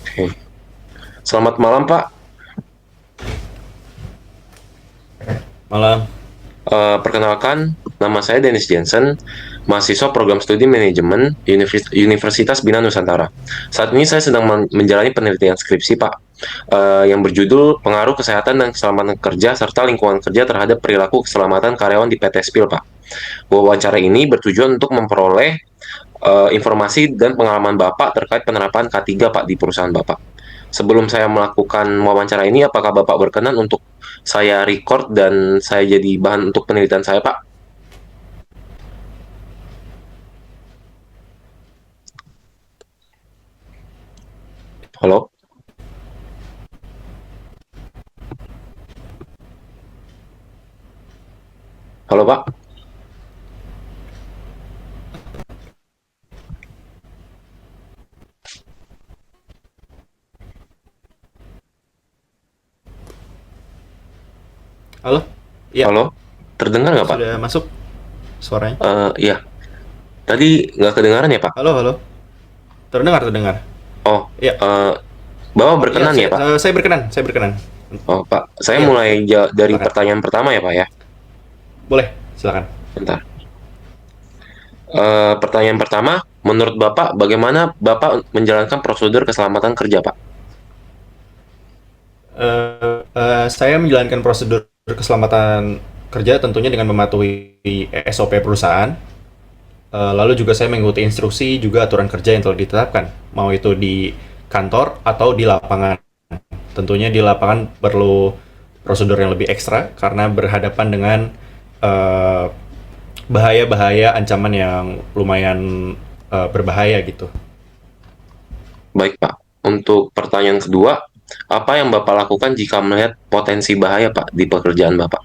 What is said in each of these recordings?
Oke. Selamat malam, Pak. Malam. Perkenalkan, nama saya Dennis Jensen, mahasiswa program studi manajemen Universitas Bina Nusantara. Saat ini saya sedang menjalani penelitian skripsi, Pak, yang berjudul Pengaruh Kesehatan dan Keselamatan Kerja serta Lingkungan Kerja terhadap Perilaku Keselamatan Karyawan di PT Spil, Pak. Wawancara ini bertujuan untuk memperoleh informasi dan pengalaman Bapak terkait penerapan K3, Pak, di perusahaan Bapak. Sebelum saya melakukan wawancara ini, apakah Bapak berkenan untuk saya record dan saya jadi bahan untuk penelitian saya, Pak? Halo? Halo, Pak? Halo? Iya, Halo? Terdengar nggak, Pak? sudah masuk suaranya? Iya. Tadi nggak kedengaran ya, Pak? Halo, halo. Terdengar, terdengar. Oh, Iya. eh, Bapak Iya, berkenan ya, Pak? saya berkenan, saya berkenan. Oh, Pak. Saya Iya, mulai dari silakan. pertanyaan pertama ya, Pak ya. Boleh, silakan. Bentar. Pertanyaan pertama, menurut Bapak, bagaimana Bapak menjalankan prosedur keselamatan kerja, Pak? Saya menjalankan prosedur keselamatan kerja tentunya dengan mematuhi SOP perusahaan. Lalu juga saya mengikuti instruksi juga aturan kerja yang telah ditetapkan, mau itu di kantor atau di lapangan. Tentunya di lapangan perlu prosedur yang lebih ekstra karena berhadapan dengan eh, bahaya-bahaya ancaman yang lumayan berbahaya gitu. Baik, Pak. Untuk pertanyaan kedua, apa yang Bapak lakukan jika melihat potensi bahaya, Pak, di pekerjaan Bapak?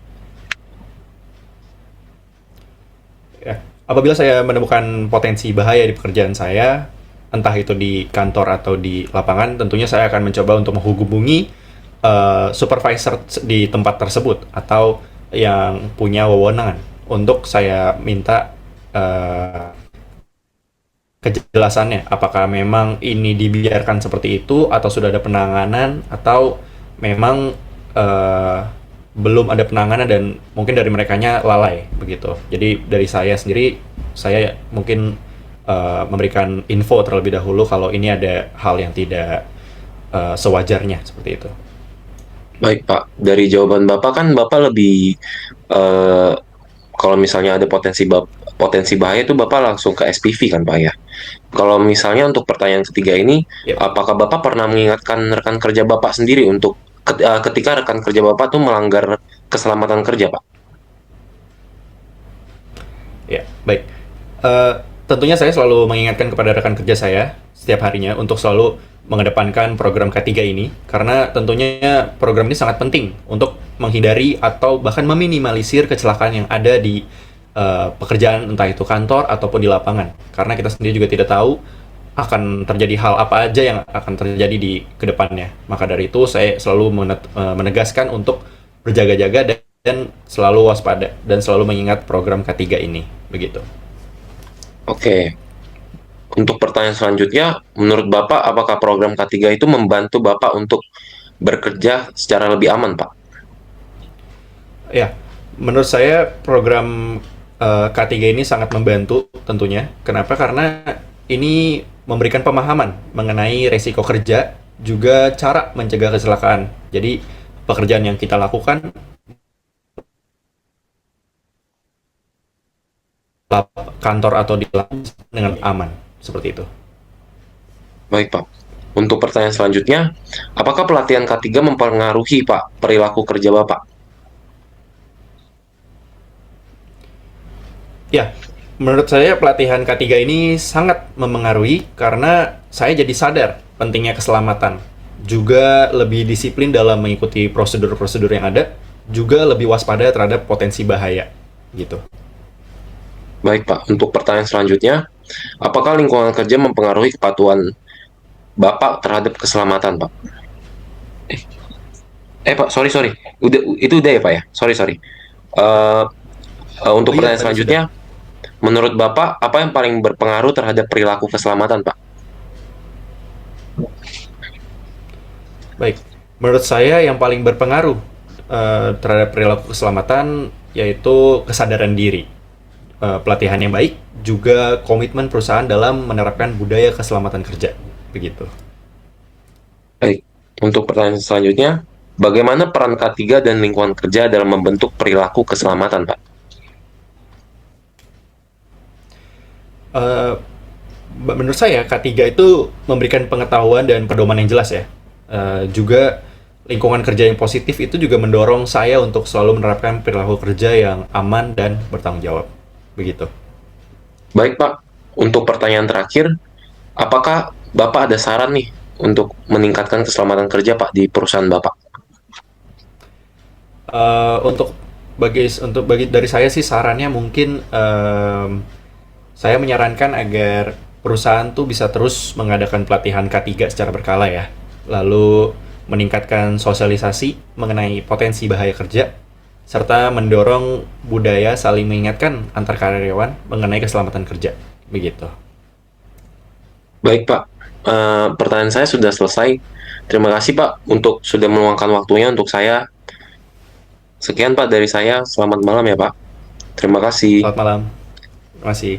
Ya. Apabila saya menemukan potensi bahaya di pekerjaan saya, entah itu di kantor atau di lapangan, tentunya saya akan mencoba untuk menghubungi supervisor di tempat tersebut atau yang punya wewenang untuk saya minta eh, kejelasannya. Apakah memang ini dibiarkan seperti itu atau sudah ada penanganan atau memang eh, belum ada penanganan dan mungkin dari merekanya lalai begitu. Jadi dari saya sendiri saya mungkin memberikan info terlebih dahulu kalau ini ada hal yang tidak sewajarnya seperti itu. Baik, Pak. Dari jawaban Bapak kan Bapak lebih eh, kalau misalnya ada potensi bahaya itu Bapak langsung ke SPV kan, Pak ya. Kalau misalnya untuk pertanyaan ketiga ini, Yep. apakah Bapak pernah mengingatkan rekan kerja Bapak sendiri untuk ketika rekan kerja Bapak tuh melanggar keselamatan kerja, Pak? Ya, baik. Eh, Tentunya saya selalu mengingatkan kepada rekan kerja saya setiap harinya untuk selalu mengedepankan program K3 ini karena tentunya program ini sangat penting untuk menghindari atau bahkan meminimalisir kecelakaan yang ada di pekerjaan entah itu kantor ataupun di lapangan. Karena kita sendiri juga tidak tahu akan terjadi hal apa aja yang akan terjadi di kedepannya. Maka dari itu saya selalu menegaskan untuk berjaga-jaga dan selalu waspada dan selalu mengingat program K3 ini. Begitu. Oke. Untuk pertanyaan selanjutnya, menurut Bapak, apakah program K3 itu membantu Bapak untuk bekerja secara lebih aman, Pak? Ya, menurut saya program K3 ini sangat membantu tentunya. Kenapa? Karena ini memberikan pemahaman mengenai resiko kerja, juga cara mencegah kecelakaan. Jadi pekerjaan yang kita lakukan kantor atau di lapangan dengan aman seperti itu. Baik, Pak. Untuk pertanyaan selanjutnya, apakah pelatihan K3 mempengaruhi, Pak, perilaku kerja Bapak? Ya, menurut saya pelatihan K3 ini sangat memengaruhi karena saya jadi sadar pentingnya keselamatan. Juga lebih disiplin dalam mengikuti prosedur-prosedur yang ada, juga lebih waspada terhadap potensi bahaya gitu. Baik, Pak. Untuk pertanyaan selanjutnya, apakah lingkungan kerja mempengaruhi kepatuhan Bapak terhadap keselamatan, Pak? Pak, sorry, sorry. Itu udah ya, Pak ya? Sorry, sorry. Eh, Oh untuk iya, pertanyaan tadi sudah. selanjutnya, menurut Bapak, apa yang paling berpengaruh terhadap perilaku keselamatan, Pak? Baik, menurut saya yang paling berpengaruh terhadap perilaku keselamatan yaitu kesadaran diri, pelatihan yang baik, juga komitmen perusahaan dalam menerapkan budaya keselamatan kerja. Begitu. Baik, untuk pertanyaan selanjutnya, bagaimana peran K3 dan lingkungan kerja dalam membentuk perilaku keselamatan, Pak? Eh, Menurut saya K3 itu memberikan pengetahuan dan pedoman yang jelas ya. Juga lingkungan kerja yang positif itu juga mendorong saya untuk selalu menerapkan perilaku kerja yang aman dan bertanggung jawab. Begitu. Baik, Pak. Untuk pertanyaan terakhir, apakah Bapak ada saran nih untuk meningkatkan keselamatan kerja, Pak, di perusahaan Bapak? Untuk bagi dari saya sih sarannya mungkin saya menyarankan agar perusahaan tuh bisa terus mengadakan pelatihan K3 secara berkala ya. Lalu meningkatkan sosialisasi mengenai potensi bahaya kerja serta mendorong budaya saling mengingatkan antar karyawan mengenai keselamatan kerja. Begitu. Baik, Pak. Pertanyaan saya sudah selesai. Terima kasih, Pak, untuk sudah meluangkan waktunya untuk saya. Sekian, Pak, dari saya. Selamat malam ya, Pak. Terima kasih. Selamat malam. Terima kasih.